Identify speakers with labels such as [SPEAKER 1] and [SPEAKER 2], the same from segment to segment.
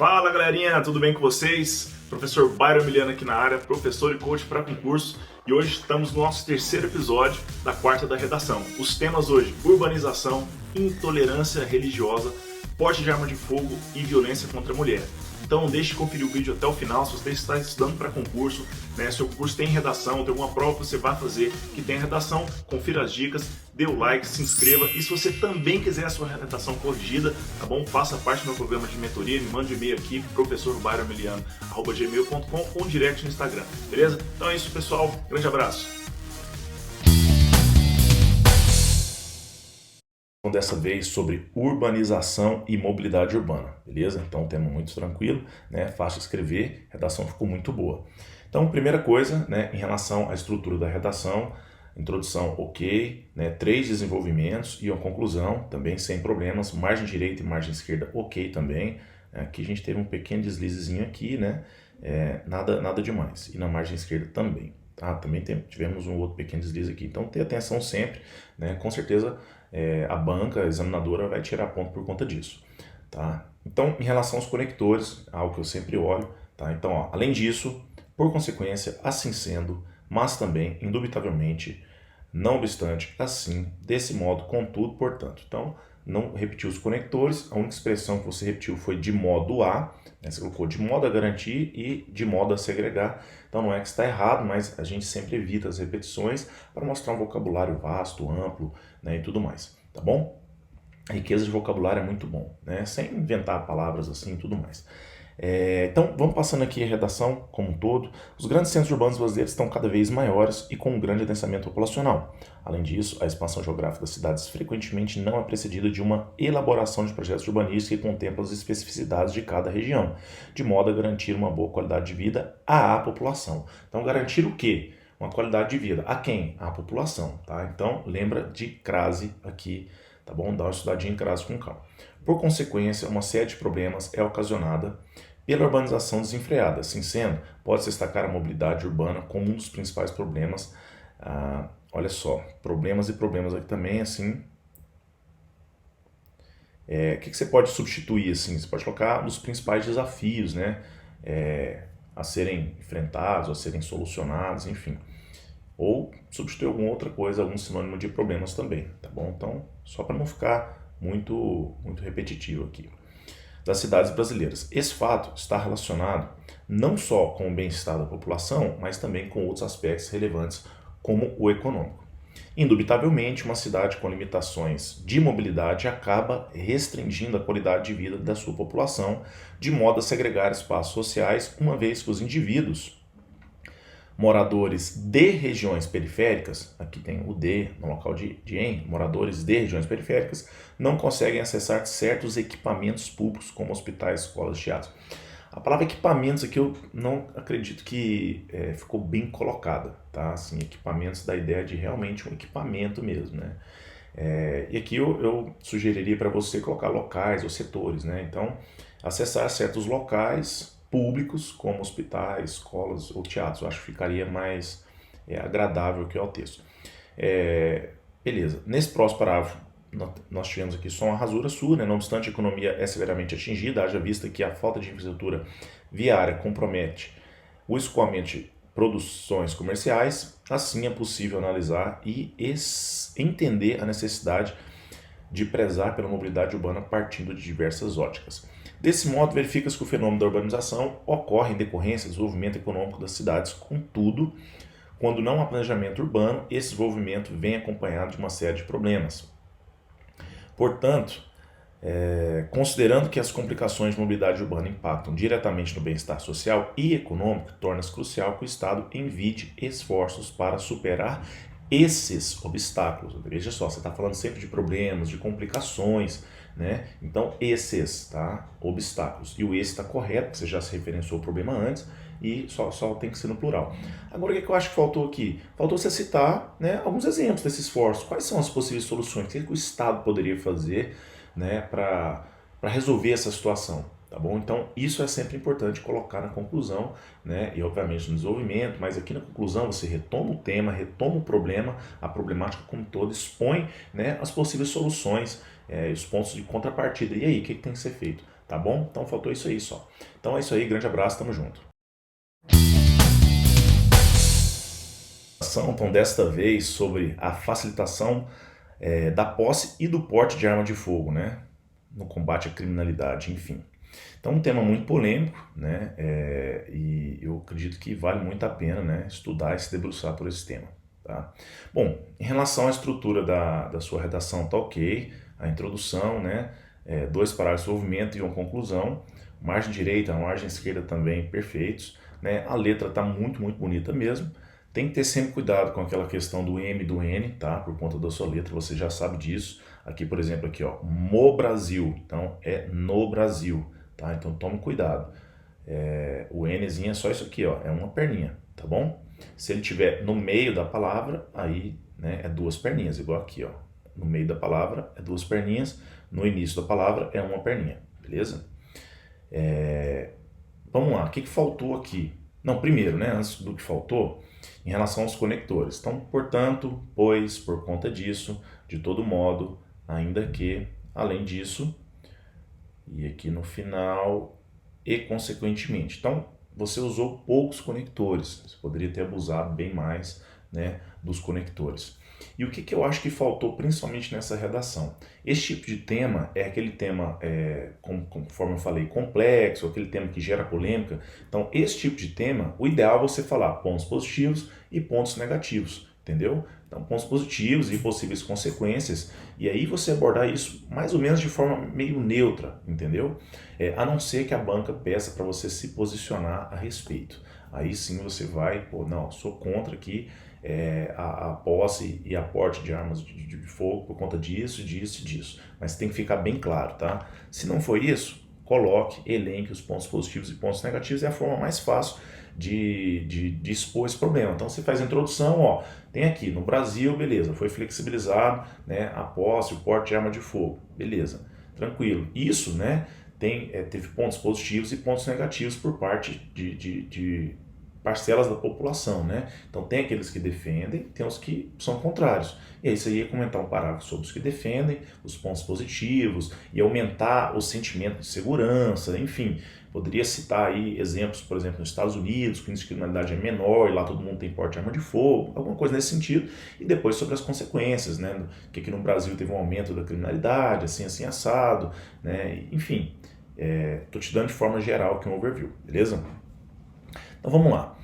[SPEAKER 1] Fala galerinha, tudo bem com vocês? Professor Byron Emiliano aqui na área, professor e coach para concurso, e hoje estamos no nosso terceiro episódio da quarta da redação. Os temas hoje: urbanização, intolerância religiosa, porte de arma de fogo e violência contra a mulher. Então deixe de conferir o vídeo até o final se você está estudando para concurso, né? Se o concurso tem redação, tem alguma prova que você vai fazer que tem redação, confira as dicas, dê o like, se inscreva, e se você também quiser a sua redação corrigida, tá bom? Faça parte do meu programa de mentoria, me mande um e-mail aqui, professorbyronemiliano@gmail.com ou direct no Instagram, beleza? Então é isso, pessoal, grande abraço! Dessa vez sobre urbanização e mobilidade urbana, beleza? Então, um tema muito tranquilo, né? Fácil de escrever, a redação ficou muito boa. Então, primeira coisa, né, em relação à estrutura da redação, introdução ok, né, 3 desenvolvimentos e uma conclusão, também sem problemas, margem direita e margem esquerda ok também. Aqui a gente teve um pequeno deslizezinho aqui, né? Nada demais. E na margem esquerda também. Tá? Também tivemos um outro pequeno deslize aqui. Então, tenha atenção sempre, né? Com certeza a banca, a examinadora vai tirar ponto por conta disso. Tá? Então, em relação aos conectores, algo que eu sempre olho. Tá? Então, ó, além disso, por consequência, assim sendo, mas também, indubitavelmente, não obstante, assim, desse modo, contudo, portanto. Então, não repetiu os conectores, a única expressão que você repetiu foi de modo a, né? Você colocou de modo a garantir e de modo a segregar. Então não é que está errado, mas a gente sempre evita as repetições para mostrar um vocabulário vasto, amplo, né, e tudo mais, tá bom? A riqueza de vocabulário é muito bom, né? Sem inventar palavras assim e tudo mais. Então, vamos passando aqui a redação como um todo. Os grandes centros urbanos brasileiros estão cada vez maiores e com um grande adensamento populacional. Além disso, a expansão geográfica das cidades frequentemente não é precedida de uma elaboração de projetos urbanísticos que contemplam as especificidades de cada região, de modo a garantir uma boa qualidade de vida à população. Então, garantir o quê? Uma qualidade de vida. A quem? À população. Tá? Então, lembra de crase aqui, tá bom? Dá uma estudadinha em crase com calma. Por consequência, uma série de problemas é ocasionada pela urbanização desenfreada. Assim sendo, pode-se destacar a mobilidade urbana como um dos principais problemas. Olha só, problemas e problemas aqui também, assim. O que você pode substituir, assim? Você pode colocar os principais desafios, né? A serem enfrentados, a serem solucionados, enfim. Ou substituir alguma outra coisa, algum sinônimo de problemas também, tá bom? Então, só para não ficar muito repetitivo aqui. Das cidades brasileiras. Esse fato está relacionado não só com o bem-estar da população, mas também com outros aspectos relevantes, como o econômico. Indubitavelmente, uma cidade com limitações de mobilidade acaba restringindo a qualidade de vida da sua população, de modo a segregar espaços sociais, uma vez que os indivíduos moradores de regiões periféricas, aqui tem o D no local de em, moradores de regiões periféricas, não conseguem acessar certos equipamentos públicos, como hospitais, escolas, teatros. A palavra equipamentos aqui eu não acredito que ficou bem colocada, tá? Assim, equipamentos da ideia de realmente um equipamento mesmo, né? E aqui eu sugeriria para você colocar locais ou setores, né? Então, acessar certos locais públicos, como hospitais, escolas ou teatros. Eu acho que ficaria mais agradável aqui ao texto. Beleza. Nesse próximo parágrafo, nós tivemos aqui só uma rasura sua, né? Não obstante, a economia é severamente atingida, haja vista que a falta de infraestrutura viária compromete o escoamento de produções comerciais. Assim é possível analisar e entender a necessidade de prezar pela mobilidade urbana partindo de diversas óticas. Desse modo, verifica-se que o fenômeno da urbanização ocorre em decorrência do desenvolvimento econômico das cidades. Contudo, quando não há planejamento urbano, esse desenvolvimento vem acompanhado de uma série de problemas. Portanto, considerando que as complicações de mobilidade urbana impactam diretamente no bem-estar social e econômico, torna-se crucial que o Estado envide esforços para superar esses obstáculos. Veja só, você está falando sempre de problemas, de complicações, né? Então, esses, tá? Obstáculos. E o esse está correto, porque você já se referenciou o problema antes, e só tem que ser no plural. Agora, o que eu acho que faltou aqui? Faltou você citar, né, alguns exemplos desses esforços. Quais são as possíveis soluções? O que o Estado poderia fazer, né, para resolver essa situação? Tá bom? Então, isso é sempre importante colocar na conclusão, né? E obviamente no desenvolvimento, mas aqui na conclusão você retoma o tema, retoma o problema, a problemática como todo, expõe, né, as possíveis soluções, os pontos de contrapartida. E aí, o que tem que ser feito? tá bom? Então faltou isso aí só. Então é isso aí, grande abraço, tamo junto. Então, desta vez sobre a facilitação da posse e do porte de arma de fogo, né? No combate à criminalidade, enfim. Então, um tema muito polêmico, né? E eu acredito que vale muito a pena, né, estudar e se debruçar por esse tema. Tá? Bom, em relação à estrutura da sua redação, tá ok. A introdução, né? 2 parágrafos de desenvolvimento e uma conclusão. Margem direita, margem esquerda também perfeitos. Né? A letra tá muito, muito bonita mesmo. Tem que ter sempre cuidado com aquela questão do M e do N, tá? Por conta da sua letra, você já sabe disso. Aqui, por exemplo, aqui, ó, mo Brasil. Então, é no Brasil, tá? Então, tome cuidado. O Nzinho é só isso aqui, ó, é uma perninha, tá bom? Se ele tiver no meio da palavra, aí, né, é 2 perninhas, igual aqui, ó. No meio da palavra é 2 perninhas, no início da palavra é uma perninha, beleza? Vamos lá, o que faltou aqui? Não, primeiro, né, antes do que faltou, em relação aos conectores. Então, portanto, pois, por conta disso, de todo modo, ainda que, além disso, e aqui no final, e consequentemente. Então, você usou poucos conectores, você poderia ter abusado bem mais, né, dos conectores. E o que eu acho que faltou principalmente nessa redação? Esse tipo de tema é aquele tema, conforme eu falei, complexo, aquele tema que gera polêmica. Então, esse tipo de tema, o ideal é você falar pontos positivos e pontos negativos, entendeu? Então, pontos positivos e possíveis consequências, e aí você abordar isso mais ou menos de forma meio neutra, entendeu? A não ser que a banca peça para você se posicionar a respeito. Aí sim você vai, pô, não, sou contra aqui a posse e aporte de armas de fogo por conta disso, disso e disso. Mas tem que ficar bem claro, tá? Se não for isso, coloque, elenque os pontos positivos e pontos negativos, é a forma mais fácil de expor esse problema. Então você faz a introdução, ó, tem aqui, no Brasil, beleza, foi flexibilizado, né, a posse, o porte de arma de fogo, beleza, tranquilo. Isso, né, teve pontos positivos e pontos negativos por parte de parcelas da população, né? Então tem aqueles que defendem, tem os que são contrários. E aí você ia comentar um parágrafo sobre os que defendem, os pontos positivos, e aumentar o sentimento de segurança, enfim. Poderia citar aí exemplos, por exemplo, nos Estados Unidos, que a índice de criminalidade é menor e lá todo mundo tem porte de arma de fogo, alguma coisa nesse sentido. E depois sobre as consequências, né? Que aqui no Brasil teve um aumento da criminalidade, assim, assim, assado, né? Enfim, tô te dando de forma geral aqui um overview, beleza? Então vamos lá.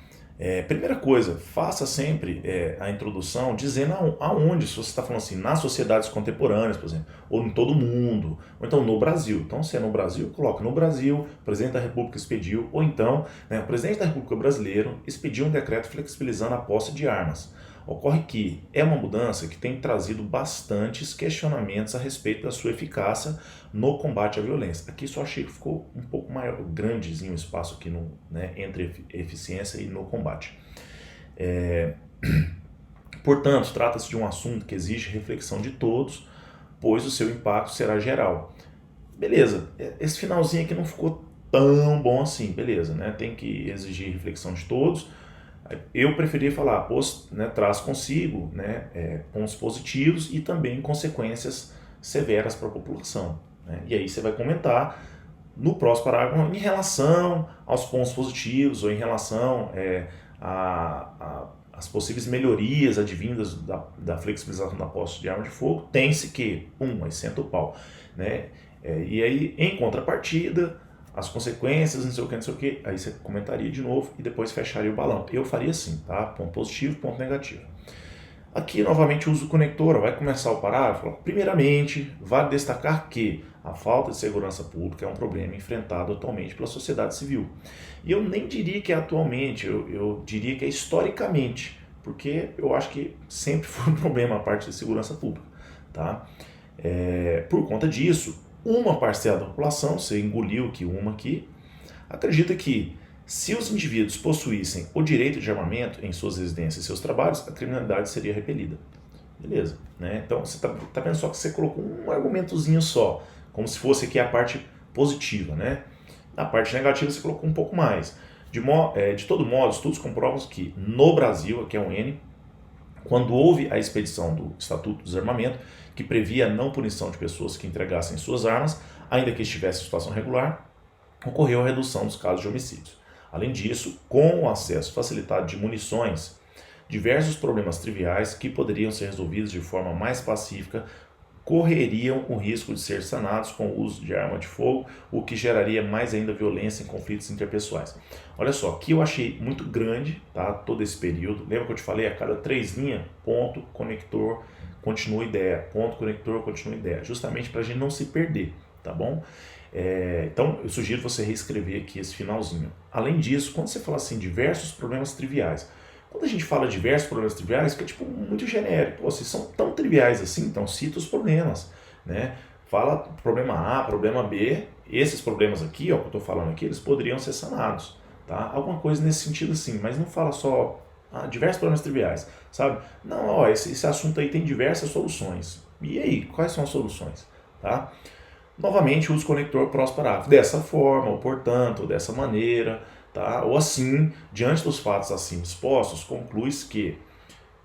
[SPEAKER 1] Primeira coisa, faça sempre a introdução dizendo aonde, se você está falando assim, nas sociedades contemporâneas, por exemplo, ou em todo mundo, ou então no Brasil. Então, se é no Brasil, coloca no Brasil, o presidente da República expediu, ou então, né, o presidente da República brasileiro expediu um decreto flexibilizando a posse de armas. Ocorre que é uma mudança que tem trazido bastantes questionamentos a respeito da sua eficácia no combate à violência. Aqui só achei que ficou um pouco maior, grandezinho o espaço aqui entre eficiência e no combate. Portanto, trata-se de um assunto que exige reflexão de todos, pois o seu impacto será geral. Beleza, esse finalzinho aqui não ficou tão bom assim, beleza, né? Tem que exigir reflexão de todos. Eu preferia falar, pois, né, traz consigo, né, pontos positivos e também consequências severas para a população. Né? E aí você vai comentar no próximo parágrafo em relação aos pontos positivos ou em relação às possíveis melhorias advindas da flexibilização da posse de arma de fogo, tem-se que, aí senta o pau. Né? E aí, em contrapartida, as consequências, não sei o que, aí você comentaria de novo e depois fecharia o balão. Eu faria assim, tá? Ponto positivo, ponto negativo. Aqui, novamente, uso o conector, vai começar o parágrafo. Primeiramente, vale destacar que a falta de segurança pública é um problema enfrentado atualmente pela sociedade civil. E eu nem diria que é atualmente, eu diria que é historicamente, porque eu acho que sempre foi um problema a parte de segurança pública, tá? Por conta disso, uma parcela da população, você engoliu uma aqui, acredita que se os indivíduos possuíssem o direito de armamento em suas residências e seus trabalhos, a criminalidade seria repelida. Beleza, né? Então você tá vendo só que você colocou um argumentozinho só, como se fosse aqui a parte positiva, né? Na parte negativa você colocou um pouco mais. De todo modo, estudos comprovam que no Brasil, aqui é um N, quando houve a expedição do Estatuto do Desarmamento, que previa a não punição de pessoas que entregassem suas armas, ainda que estivesse em situação regular, ocorreu a redução dos casos de homicídios. Além disso, com o acesso facilitado de munições, diversos problemas triviais que poderiam ser resolvidos de forma mais pacífica correriam o risco de ser sanados com o uso de arma de fogo, o que geraria mais ainda violência em conflitos interpessoais. Olha só, aqui eu achei muito grande, tá, todo esse período. Lembra que eu te falei, a cada 3 linhas, ponto, conector, continua ideia, ponto, conector, continua ideia, justamente para a gente não se perder, tá bom? Então, eu sugiro você reescrever aqui esse finalzinho. Além disso, quando você fala assim, diversos problemas triviais, quando a gente fala diversos problemas triviais, fica tipo muito genérico. Pô, se são tão triviais assim, então cita os problemas, né? Fala problema A, problema B, esses problemas aqui, ó, que eu estou falando aqui, eles poderiam ser sanados, tá? Alguma coisa nesse sentido assim, mas não fala só diversos problemas triviais, sabe? Não, ó, esse assunto aí tem diversas soluções. E aí, quais são as soluções, tá? Novamente, uso conector próximo-parágrafo. Dessa forma, ou portanto, ou dessa maneira, tá? Ou assim, diante dos fatos assim expostos, conclui-se que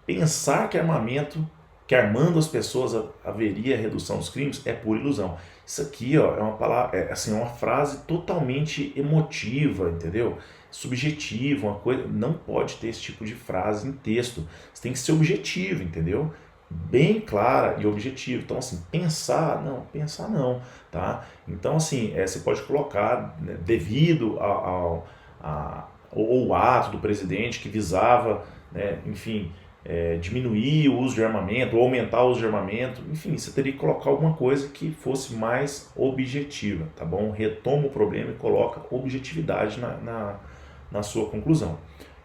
[SPEAKER 1] pensar que armando as pessoas haveria redução dos crimes é pura ilusão. Isso aqui, ó, é uma palavra, assim, uma frase totalmente emotiva, entendeu? Subjetiva, uma coisa, não pode ter esse tipo de frase em texto. Você tem que ser objetivo, entendeu? Bem clara e objetiva. Então, assim, pensar não, tá? Então, assim, você pode colocar, né, devido ao ato do presidente que visava, né, enfim, diminuir o uso de armamento, ou aumentar o uso de armamento, enfim, você teria que colocar alguma coisa que fosse mais objetiva, tá bom? Retoma o problema e coloca objetividade na sua conclusão.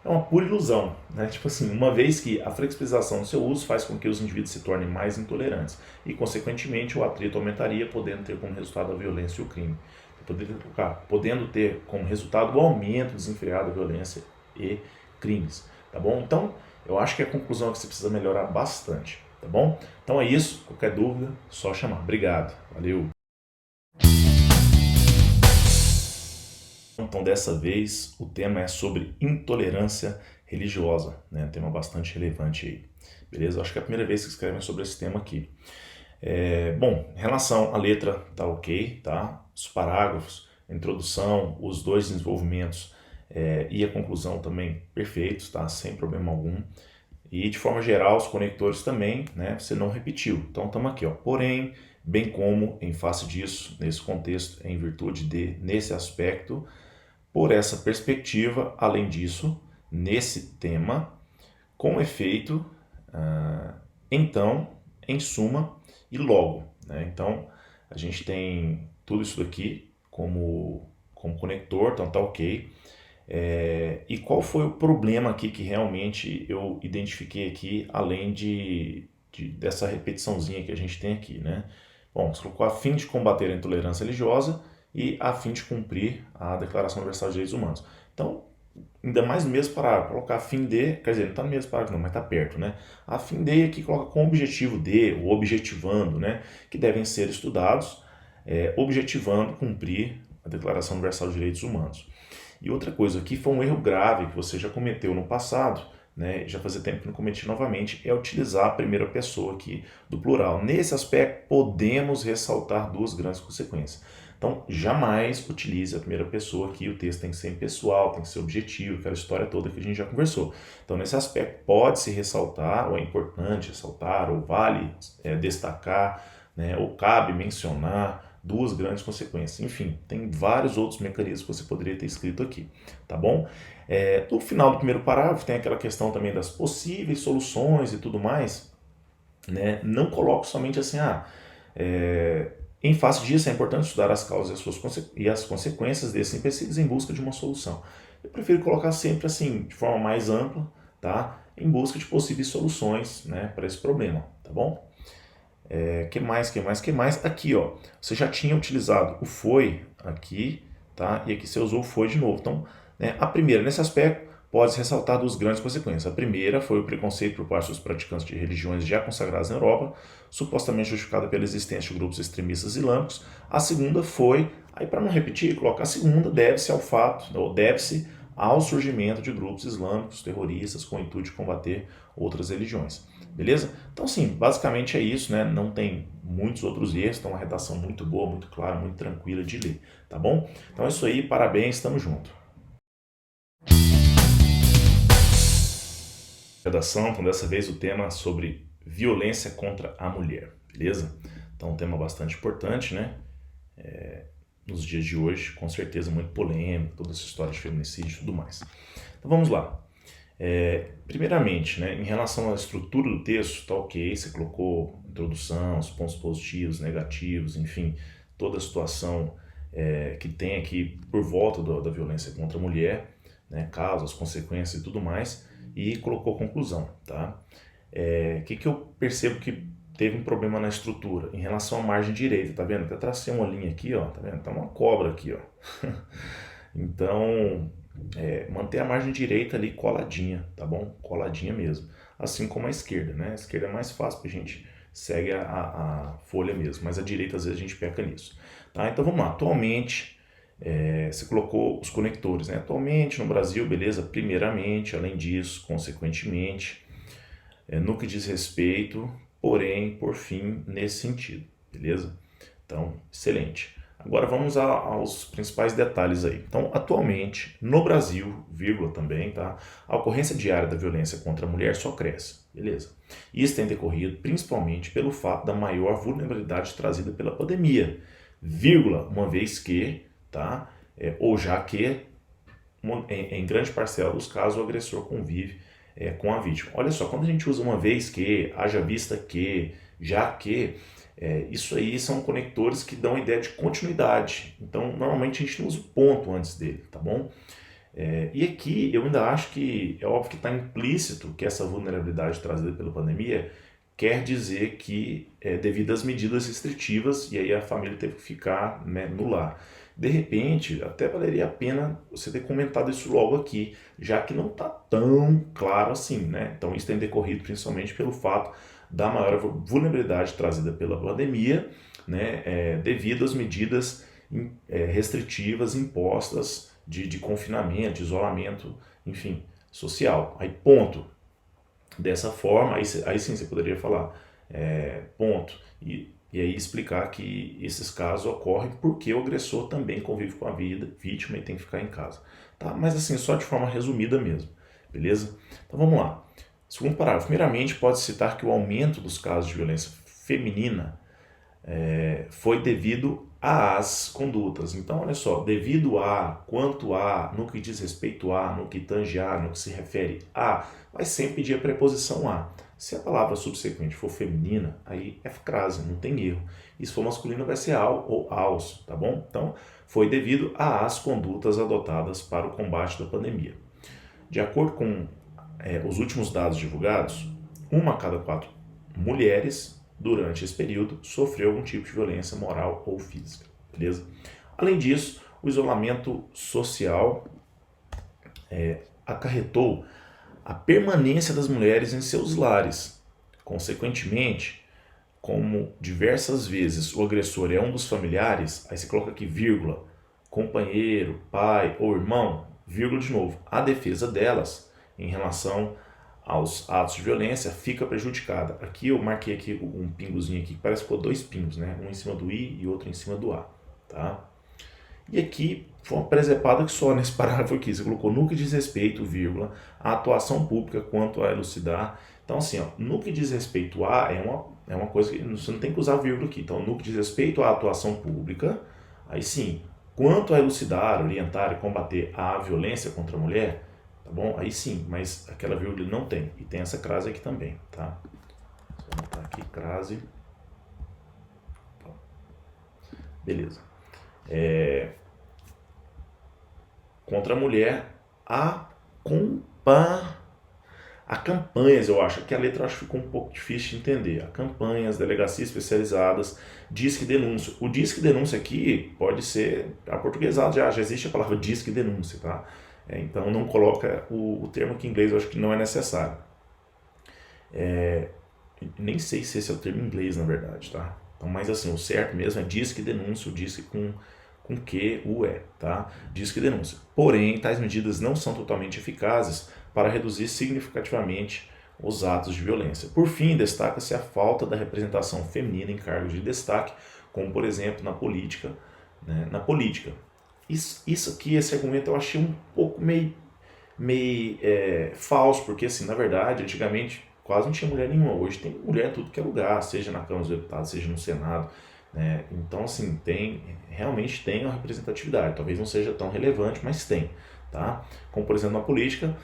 [SPEAKER 1] É uma pura ilusão, né? Tipo assim, uma vez que a flexibilização do seu uso faz com que os indivíduos se tornem mais intolerantes e, consequentemente, o atrito aumentaria, podendo ter como resultado a violência e o crime. Podendo ter como resultado o aumento desenfreado da violência e crimes, tá bom? Então, eu acho que a conclusão é que você precisa melhorar bastante, tá bom? Então é isso, qualquer dúvida, só chamar. Obrigado, valeu! Então, dessa vez, o tema é sobre intolerância religiosa, né? Um tema bastante relevante aí, beleza? Acho que é a primeira vez que escrevem sobre esse tema aqui. Bom, em relação à letra, tá ok, tá? Os parágrafos, a introdução, os dois desenvolvimentos e a conclusão também perfeitos, tá? Sem problema algum. E de forma geral, os conectores também, né? Você não repetiu. Então, estamos aqui, ó. Porém, bem como, em face disso, nesse contexto, em virtude de, nesse aspecto, por essa perspectiva, além disso, nesse tema, com efeito, então, em suma e logo, né? Então, a gente tem tudo isso daqui como conector, então tá ok. E qual foi o problema aqui que realmente eu identifiquei aqui, além dessa repetiçãozinha que a gente tem aqui, né? Bom, você colocou a fim de combater a intolerância religiosa e a fim de cumprir a Declaração Universal de Direitos Humanos. Então, ainda mais no mesmo parágrafo, colocar a fim de, quer dizer, não está no mesmo parágrafo não, mas está perto, né? A fim de aqui coloca com objetivo de, ou objetivando, né? Que devem ser estudados, objetivando cumprir a Declaração Universal de Direitos Humanos. E outra coisa, aqui foi um erro grave que você já cometeu no passado, né? Já fazia tempo que não cometi novamente, é utilizar a primeira pessoa aqui do plural. Nesse aspecto, podemos ressaltar duas grandes consequências. Então, jamais utilize a primeira pessoa aqui, o texto tem que ser impessoal, tem que ser objetivo, aquela história toda que a gente já conversou. Então, nesse aspecto, pode-se ressaltar, ou é importante ressaltar, ou vale destacar, né? Ou cabe mencionar duas grandes consequências. Enfim, tem vários outros mecanismos que você poderia ter escrito aqui, tá bom? No final do primeiro parágrafo tem aquela questão também das possíveis soluções e tudo mais, né? Não coloque somente assim, em face disso é importante estudar as causas e as consequências desses empecilhos em busca de uma solução. Eu prefiro colocar sempre assim, de forma mais ampla, tá? Em busca de possíveis soluções, né, para esse problema, tá bom? Que mais? Aqui, ó, você já tinha utilizado o foi aqui, tá? E aqui você usou o foi de novo. Então, né, a primeira, nesse aspecto, pode-se ressaltar duas grandes consequências. A primeira foi o preconceito por parte dos praticantes de religiões já consagradas na Europa, supostamente justificada pela existência de grupos extremistas islâmicos. A segunda foi, aí para não repetir, colocar a segunda, deve-se ao fato, ou deve-se ao surgimento de grupos islâmicos terroristas com o intuito de combater outras religiões. Beleza? Então, sim, basicamente é isso, né? Não tem muitos outros erros, então é uma redação muito boa, muito clara, muito tranquila de ler, tá bom? Então é isso aí, parabéns, tamo junto. Redação, então dessa vez o tema sobre violência contra a mulher, beleza? Então um tema bastante importante, né? Nos dias de hoje, com certeza muito polêmico, toda essa história de feminicídio e tudo mais. Então vamos lá. Primeiramente, né, em relação à estrutura do texto, tá ok, você colocou introdução, os pontos positivos, negativos, enfim, toda a situação que tem aqui por volta da violência contra a mulher, né, causas, consequências e tudo mais, e colocou conclusão, tá? Que eu percebo que teve um problema na estrutura em relação à margem direita, tá vendo? Até tracei uma linha aqui, ó, tá vendo? Tá uma cobra aqui, ó. Então, manter a margem direita ali coladinha, tá bom? Coladinha mesmo. Assim como a esquerda, né? A esquerda é mais fácil pra gente segue a folha mesmo, mas a direita às vezes a gente peca nisso. Tá? Então vamos lá. Atualmente, você colocou os conectores, né? Atualmente no Brasil, beleza? Primeiramente, além disso, consequentemente, no que diz respeito, porém, por fim, nesse sentido, beleza? Então, excelente. Agora vamos aos principais detalhes aí. Então, atualmente, no Brasil, vírgula também, tá? A ocorrência diária da violência contra a mulher só cresce, beleza? Isso tem decorrido principalmente pelo fato da maior vulnerabilidade trazida pela pandemia, vírgula, uma vez que, tá? Ou já que, em grande parcela dos casos, o agressor convive com a vítima. Olha só, quando a gente usa uma vez que, haja vista que, já que, isso aí são conectores que dão a ideia de continuidade. Então, normalmente a gente não usa o ponto antes dele, tá bom? E aqui eu ainda acho que é óbvio que está implícito que essa vulnerabilidade trazida pela pandemia quer dizer que devido às medidas restritivas, e aí a família teve que ficar, né, no lar. De repente, até valeria a pena você ter comentado isso logo aqui, já que não está tão claro assim, né? Então isso tem decorrido principalmente pelo fato da maior vulnerabilidade trazida pela pandemia, né, devido às medidas restritivas impostas de confinamento, de isolamento, enfim, social. Aí ponto. Dessa forma, aí sim você poderia falar, ponto. E aí explicar que esses casos ocorrem porque o agressor também convive com a vítima e tem que ficar em casa. Tá? Mas assim, só de forma resumida mesmo, beleza? Então vamos lá. Segundo parágrafo. Primeiramente, pode citar que o aumento dos casos de violência feminina foi devido às condutas. Então, olha só, devido a, quanto a, no que diz respeito a, no que tange a, no que se refere a, vai sempre pedir a preposição a. Se a palavra subsequente for feminina, aí é frase, não tem erro. E se for masculina, vai ser ao ou aos, tá bom? Então, foi devido às condutas adotadas para o combate da pandemia. De acordo com os últimos dados divulgados, 1 a cada 4 mulheres durante esse período sofreu algum tipo de violência moral ou física, beleza? Além disso, o isolamento social acarretou a permanência das mulheres em seus lares. Consequentemente, como diversas vezes o agressor é um dos familiares, aí você coloca aqui vírgula, companheiro, pai ou irmão, vírgula de novo, a defesa delas em relação aos atos de violência fica prejudicada. Aqui eu marquei aqui um pingozinho aqui, que parece que ficou 2 pingos, né? Um em cima do I e outro em cima do A, tá? E aqui foi uma presepada que só nesse parágrafo aqui, você colocou no que diz respeito, vírgula, a atuação pública quanto a elucidar. Então assim, ó, no que diz respeito a é uma coisa que você não tem que usar vírgula aqui. Então no que diz respeito à atuação pública, aí sim, quanto a elucidar, orientar e combater a violência contra a mulher, tá bom? Aí sim, mas aquela vírgula não tem. E tem essa crase aqui também, tá? Vou botar aqui crase. Beleza. Contra a mulher, a campanhas, eu acho que a letra acho que ficou um pouco difícil de entender. A campanhas, delegacias especializadas, disque denúncia. O disque denúncia aqui pode ser aportuguesado, já existe a palavra disque denúncia, tá? Então não coloca o termo que em inglês eu acho que não é necessário. Nem sei se esse é o termo em inglês, na verdade, tá? Então, mas assim, o certo mesmo é disque denúncia, o disque com Q, U, E, tá? Disque denúncia. Porém, tais medidas não são totalmente eficazes para reduzir significativamente os atos de violência. Por fim, destaca-se a falta da representação feminina em cargos de destaque, como por exemplo na política, né? Na política. Isso aqui, esse argumento eu achei um pouco meio falso, porque assim, na verdade, antigamente quase não tinha mulher nenhuma, hoje tem mulher em tudo que é lugar, seja na Câmara dos Deputados, seja no Senado, né? Então assim, realmente tem uma representatividade, talvez não seja tão relevante, mas tem, tá? Como por exemplo na política,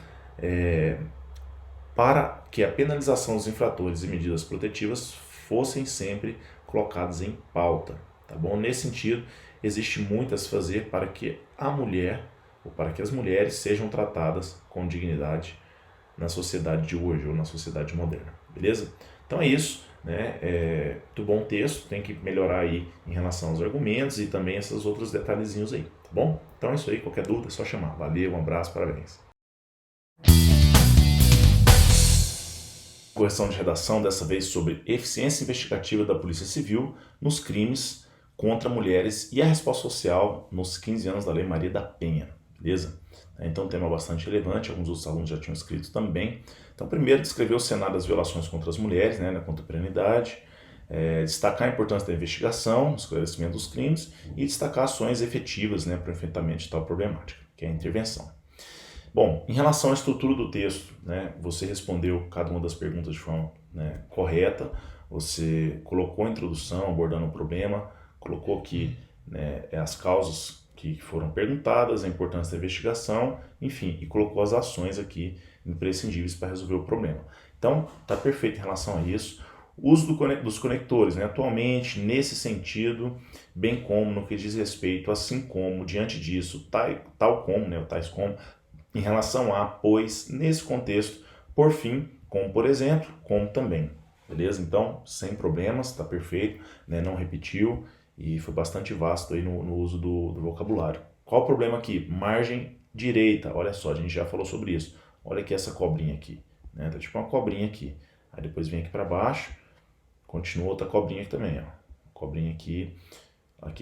[SPEAKER 1] para que a penalização dos infratores e medidas protetivas fossem sempre colocadas em pauta, tá bom? Nesse sentido, existe muito a se fazer para que a mulher, ou para que as mulheres sejam tratadas com dignidade na sociedade de hoje, ou na sociedade moderna, beleza? Então é isso, né? Muito bom texto, tem que melhorar aí em relação aos argumentos e também esses outros detalhezinhos aí, tá bom? Então é isso aí, qualquer dúvida é só chamar. Valeu, um abraço, parabéns. Correção de redação, dessa vez sobre eficiência investigativa da Polícia Civil nos crimes contra mulheres e a resposta social nos 15 anos da Lei Maria da Penha, beleza? Então, um tema bastante relevante, alguns outros alunos já tinham escrito também. Então, primeiro, descrever o cenário das violações contra as mulheres, né, na contemporaneidade, destacar a importância da investigação, esclarecimento dos crimes e destacar ações efetivas, né, para o enfrentamento de tal problemática, que é a intervenção. Bom, em relação à estrutura do texto, né, você respondeu cada uma das perguntas de forma, né, correta, você colocou a introdução abordando o problema, colocou aqui, né, as causas que foram perguntadas, a importância da investigação, enfim, e colocou as ações aqui imprescindíveis para resolver o problema. Então, está perfeito em relação a isso. O uso dos conectores, né, atualmente, nesse sentido, bem como no que diz respeito, assim como, diante disso, tal como, né, tais como, em relação a, pois, nesse contexto, por fim, como por exemplo, como também, beleza? Então, sem problemas, está perfeito, né? Não repetiu e foi bastante vasto aí no uso do vocabulário. Qual o problema aqui? Margem direita, olha só, a gente já falou sobre isso. Olha aqui essa cobrinha aqui, né? Tá tipo uma cobrinha aqui. Aí depois vem aqui para baixo, continua outra cobrinha aqui também, ó. Cobrinha aqui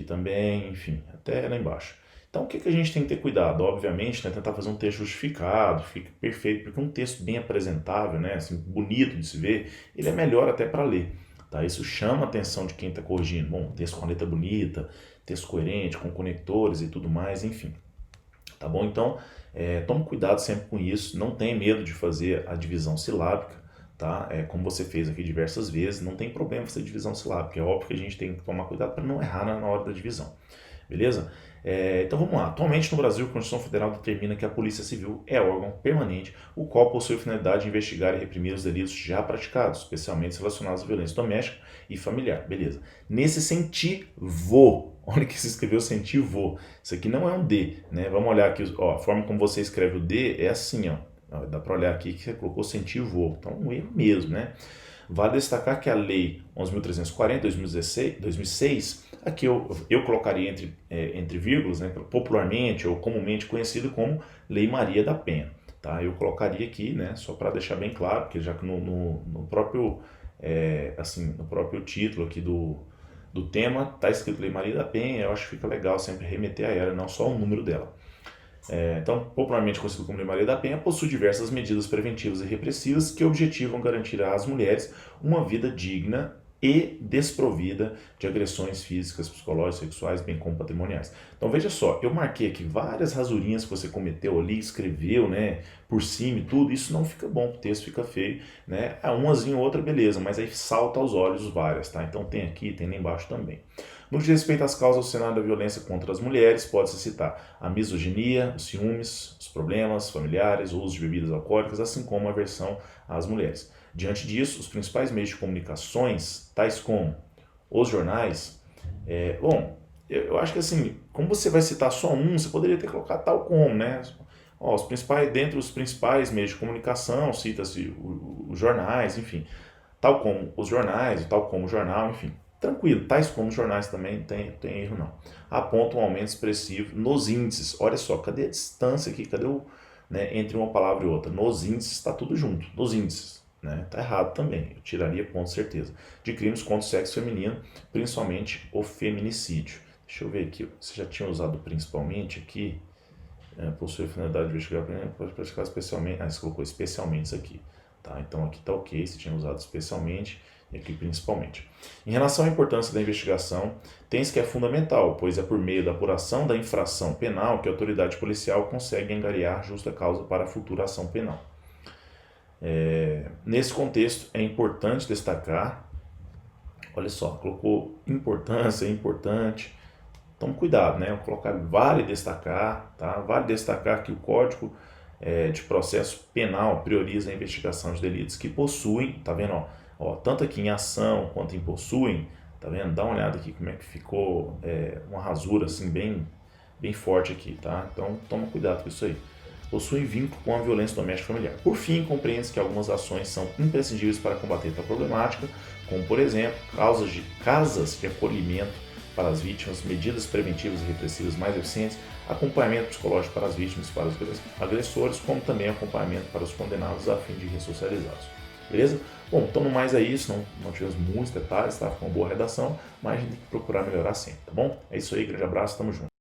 [SPEAKER 1] também, enfim, até lá embaixo. Então, o que a gente tem que ter cuidado? Obviamente, né, tentar fazer um texto justificado, fica perfeito, porque um texto bem apresentável, né, assim, bonito de se ver, ele é melhor até para ler. Tá? Isso chama a atenção de quem está corrigindo. Bom, texto com letra bonita, texto coerente, com conectores e tudo mais, enfim. Tá bom? Então, tome cuidado sempre com isso, não tenha medo de fazer a divisão silábica, tá? Como você fez aqui diversas vezes, não tem problema fazer divisão silábica, é óbvio que a gente tem que tomar cuidado para não errar na hora da divisão. Beleza? Então vamos lá. Atualmente no Brasil, a Constituição Federal determina que a Polícia Civil é órgão permanente, o qual possui a finalidade de investigar e reprimir os delitos já praticados, especialmente relacionados à violência doméstica e familiar. Beleza. Nesse sentivo, olha que se escreveu sentivo. Isso aqui não é um D, né? Vamos olhar aqui, ó, a forma como você escreve o D é assim, ó. Dá para olhar aqui que você colocou sentivo. Então, um erro mesmo, né? Vale destacar que a Lei 11.340, 2006, aqui eu colocaria entre vírgulas, né, popularmente ou comumente conhecido como Lei Maria da Penha. Tá? Eu colocaria aqui, né, só para deixar bem claro, porque já que no próprio, no próprio título aqui do tema está escrito Lei Maria da Penha, eu acho que fica legal sempre remeter a ela, não só o número dela. Então, popularmente conhecido como Lei Maria da Penha, possui diversas medidas preventivas e repressivas que objetivam garantir às mulheres uma vida digna e desprovida de agressões físicas, psicológicas, sexuais, bem como patrimoniais. Então veja só, eu marquei aqui várias rasurinhas que você cometeu ali, escreveu, né, por cima e tudo, isso não fica bom, o texto fica feio, né, umazinha ou outra beleza, mas aí salta aos olhos várias, tá? Então tem aqui, tem lá embaixo também. No que diz respeito às causas do cenário da violência contra as mulheres, pode-se citar a misoginia, os ciúmes, os problemas familiares, o uso de bebidas alcoólicas, assim como a aversão às mulheres. Diante disso, os principais meios de comunicações, tais como os jornais, eu acho que assim, como você vai citar só um, você poderia ter colocado tal como, né? Dentre os principais meios de comunicação, cita-se os jornais, enfim, tal como os jornais, tal como o jornal, enfim. Tranquilo, tais como os jornais também tem erro não. Aponta um aumento expressivo nos índices. Olha só, cadê a distância aqui? Cadê entre uma palavra e outra? Nos índices está tudo junto, nos índices. Né? Tá errado também, eu tiraria ponto certeza. De crimes contra o sexo feminino, principalmente o feminicídio. Deixa eu ver aqui, você já tinha usado principalmente aqui, possui a finalidade de investigar, pode praticar especialmente, você colocou especialmente isso aqui. tá? Então aqui está ok, se tinha usado especialmente e aqui principalmente. Em relação à importância da investigação, tem-se que é fundamental, pois é por meio da apuração da infração penal que a autoridade policial consegue angariar justa causa para a futura ação penal. Nesse contexto, é importante destacar, olha só, colocou importância, importante, tome cuidado, né? Colocar vale destacar, tá? Vale destacar que o Código de Processo Penal prioriza a investigação de delitos que possuem, tá vendo? Ó, tanto aqui em ação quanto em possuem, tá vendo? Dá uma olhada aqui como é que ficou uma rasura assim bem forte aqui, tá? Então toma cuidado com isso aí. Possuem vínculo com a violência doméstica familiar. Por fim, compreende-se que algumas ações são imprescindíveis para combater tal problemática, como por exemplo, casas de acolhimento para as vítimas, medidas preventivas e repressivas mais eficientes, acompanhamento psicológico para as vítimas e para os agressores, como também acompanhamento para os condenados a fim de ressocializá-los. Beleza? Bom, então no mais é isso, não tivemos muitos detalhes, tá? Ficou uma boa redação, mas a gente tem que procurar melhorar sempre, tá bom? É isso aí, grande abraço, tamo junto.